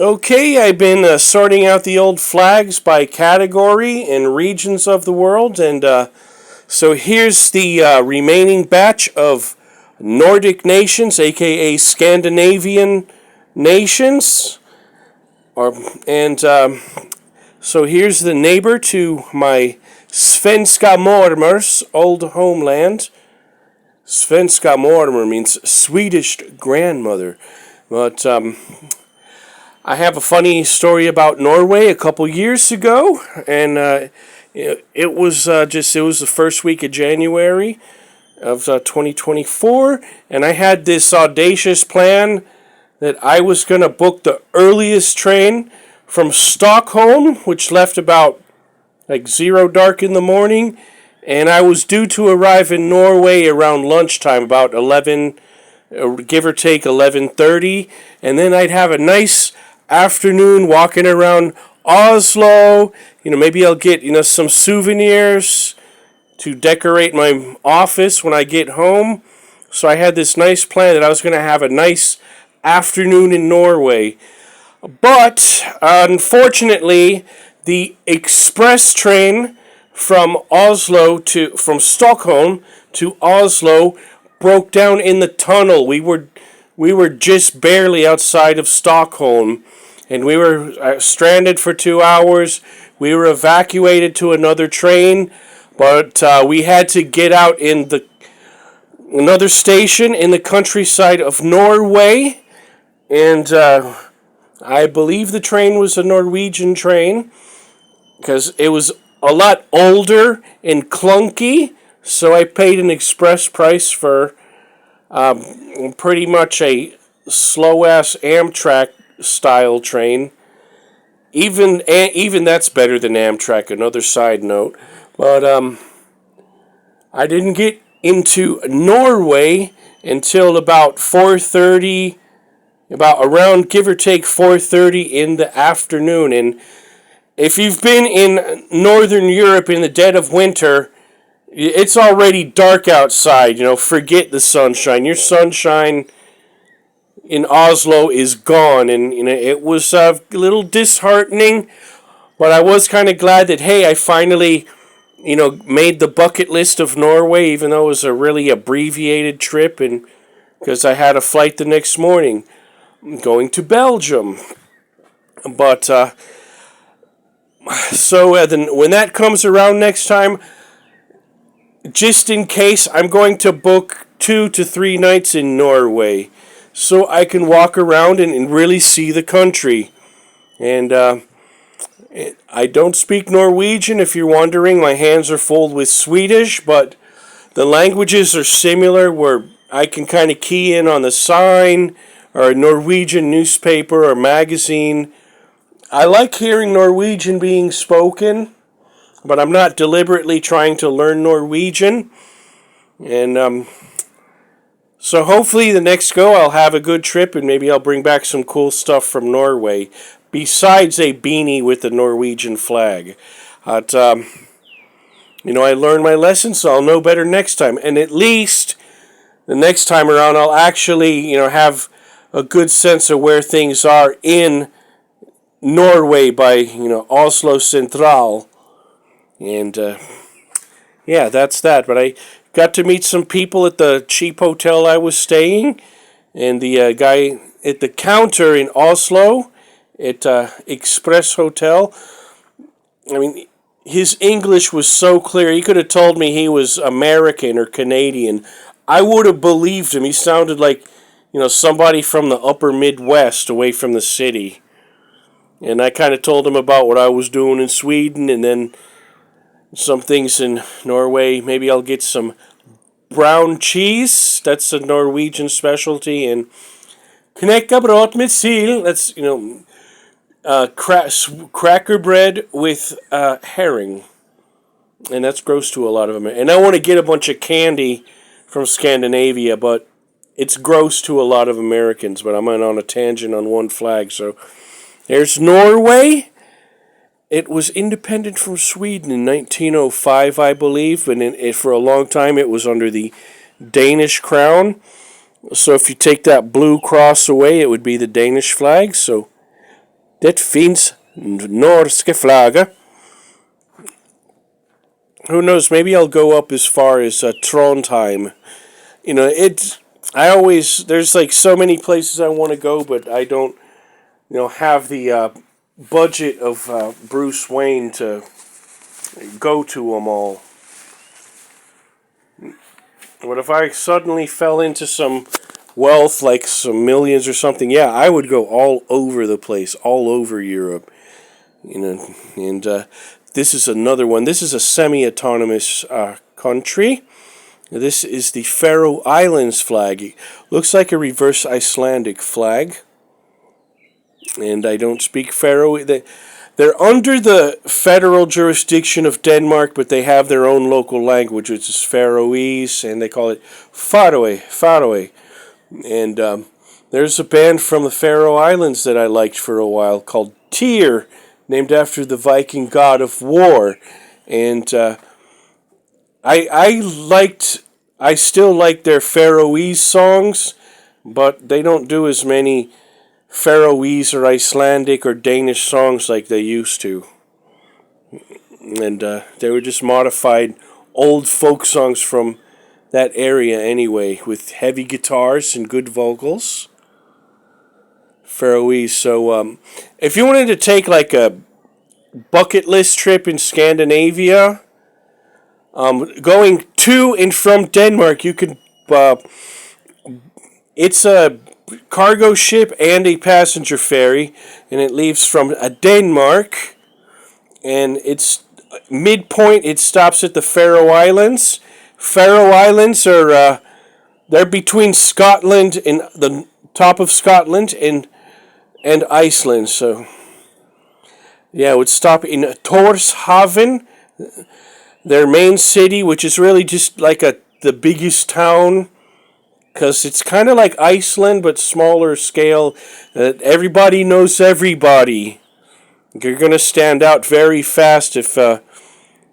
Okay, I've been sorting out the old flags by category and regions of the world, and so here's the remaining batch of Nordic nations, aka Scandinavian nations. Or, and So here's the neighbor to my Svenska mormor's old homeland. Svenska mormor means Swedish grandmother, but I have a funny story about Norway a couple years ago, and it was the first week of January of 2024, and I had this audacious plan that I was going to book the earliest train from Stockholm, which left about like 0 dark in the morning, and I was due to arrive in Norway around lunchtime, about 11, give or take 11:30, and then I'd have a nice afternoon walking around Oslo. Maybe I'll get some souvenirs to decorate my office when I get home. So I had this nice plan that I was going to have a nice afternoon in Norway. But unfortunately, the express train from Stockholm to Oslo broke down in the tunnel. We were just barely outside of Stockholm, and we were stranded for 2 hours. We were evacuated to another train, but we had to get out in another station in the countryside of Norway, and I believe the train was a Norwegian train because it was a lot older and clunky, so I paid an express price for pretty much a slow-ass Amtrak style train. Even that's better than Amtrak. Another side note, but I didn't get into Norway until about 4:30, about around give or take 4:30 in the afternoon. And if you've been in Northern Europe in the dead of winter, it's already dark outside. Forget the sunshine. Your sunshine in Oslo is gone, and it was a little disheartening. But I was kind of glad that I finally made the bucket list of Norway, even though it was a really abbreviated trip, and because I had a flight the next morning going to Belgium. But then when that comes around next time, just in case, I'm going to book 2 to 3 nights in Norway so I can walk around and really see the country. And I don't speak Norwegian, if you're wondering. My hands are full with Swedish, but the languages are similar, where I can kind of key in on the sign or a Norwegian newspaper or magazine. I like hearing Norwegian being spoken, but I'm not deliberately trying to learn Norwegian. And so hopefully the next go I'll have a good trip, and maybe I'll bring back some cool stuff from Norway, besides a beanie with the Norwegian flag. But, I learned my lesson, so I'll know better next time. And at least the next time around I'll actually, have a good sense of where things are in Norway by, Oslo Central. And, that's that. But I got to meet some people at the cheap hotel I was staying, and the guy at the counter in Oslo at Express Hotel. I mean, his English was so clear. He could have told me he was American or Canadian. I would have believed him. He sounded like, somebody from the upper Midwest away from the city. And I kind of told him about what I was doing in Sweden, and then some things in Norway. Maybe I'll get some brown cheese. That's a Norwegian specialty. And knäckebröd med sill. That's, cracker bread with herring. And that's gross to a lot of them. And I want to get a bunch of candy from Scandinavia, but it's gross to a lot of Americans. But I'm on a tangent on one flag. So there's Norway. It was independent from Sweden in 1905, I believe, and for a long time it was under the Danish crown. So if you take that blue cross away, it would be the Danish flag. So Det finns norska flagga. Who knows? Maybe I'll go up as far as Trondheim. There's like so many places I want to go, but I don't, have the budget of Bruce Wayne to go to them all. But if I suddenly fell into some wealth, like some millions or something, yeah, I would go all over the place, all over Europe. And this is another one. This is a semi-autonomous country. This is the Faroe Islands flag. It looks like a reverse Icelandic flag. And I don't speak Faroe. They're under the federal jurisdiction of Denmark, but they have their own local language, which is Faroese, and they call it Faroe. And there's a band from the Faroe Islands that I liked for a while called Tyr, named after the Viking god of war. And I still like their Faroese songs, but they don't do as many Faroese or Icelandic or Danish songs like they used to. And they were just modified old folk songs from that area anyway, with heavy guitars and good vocals. Faroese. So if you wanted to take like a bucket list trip in Scandinavia, going to and from Denmark, you could it's a cargo ship and a passenger ferry, and it leaves from Denmark, and it's midpoint. It stops at the Faroe Islands. Faroe Islands are they're between Scotland and the top of Scotland and Iceland. So yeah, it would stop in Tørshavn, their main city, which is really just like the biggest town. Because it's kind of like Iceland, but smaller scale. Everybody knows everybody. You're going to stand out very fast if,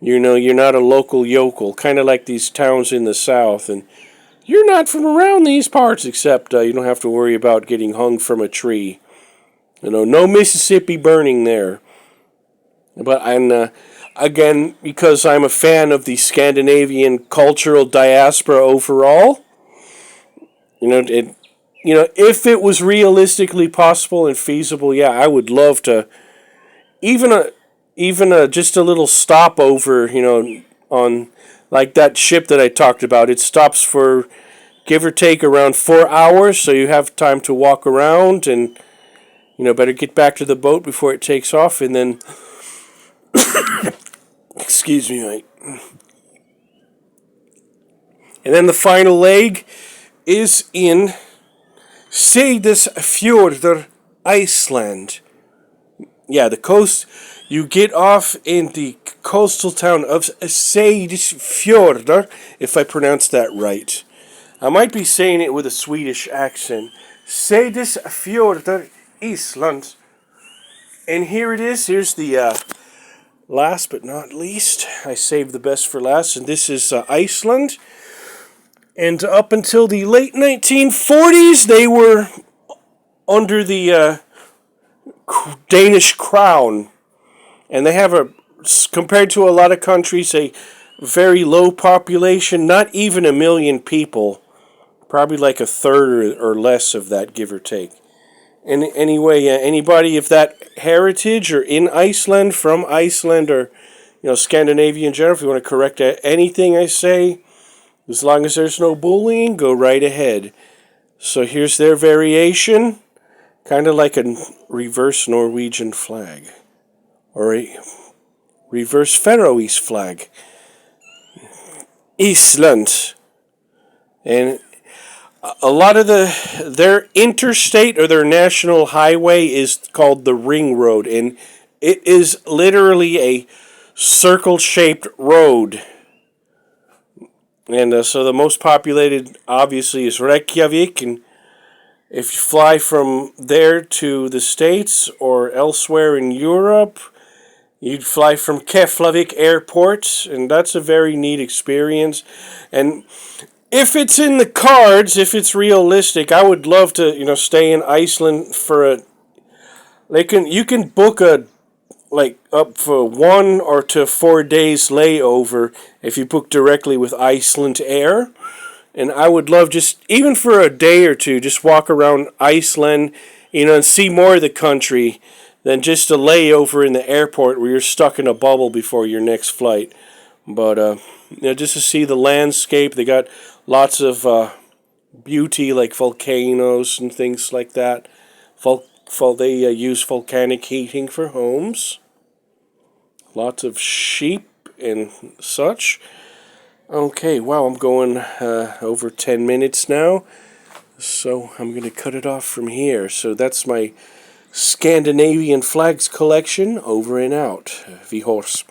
you're not a local yokel. Kind of like these towns in the south. And you're not from around these parts, except you don't have to worry about getting hung from a tree. No Mississippi burning there. But again, because I'm a fan of the Scandinavian cultural diaspora overall, if it was realistically possible and feasible, yeah, I would love to. Even just a little stopover, on like that ship that I talked about. It stops for give or take around 4 hours, so you have time to walk around and better get back to the boat before it takes off, and then excuse me, mate. And then the final leg is in Seyðisfjörður, Iceland. Yeah, the coast. You get off in the coastal town of Seyðisfjörður, if I pronounce that right. I might be saying it with a Swedish accent. Seyðisfjörður, Iceland. And here it is. Here's the last but not least. I saved the best for last, and this is Iceland. And up until the late 1940s, they were under the Danish crown. And they have compared to a lot of countries, a very low population, not even 1 million people. Probably like a third or less of that, give or take. And anyway, anybody of that heritage or in Iceland, from Iceland, or Scandinavia in general, if you want to correct anything I say, as long as there's no bullying, go right ahead. So here's their variation, kind of like a reverse Norwegian flag, or a reverse Faroese flag. Iceland. And a lot of their interstate or their national highway is called the Ring Road, and it is literally a circle-shaped road. And so the most populated, obviously, is Reykjavik. And if you fly from there to the States or elsewhere in Europe, you'd fly from Keflavik Airport. And that's a very neat experience. And if it's in the cards, if it's realistic, I would love to, stay in Iceland for You can book a like up for 1 or 4 days layover if you book directly with Iceland Air. And I would love just even for a day or two, just walk around Iceland, and see more of the country than just a layover in the airport where you're stuck in a bubble before your next flight. But just to see the landscape, they got lots of beauty like volcanoes and things like that. They use volcanic heating for homes. Lots of sheep and such. Okay, wow, I'm going over 10 minutes now, so I'm going to cut it off from here. So that's my Scandinavian flags collection, over and out. Vi hörs.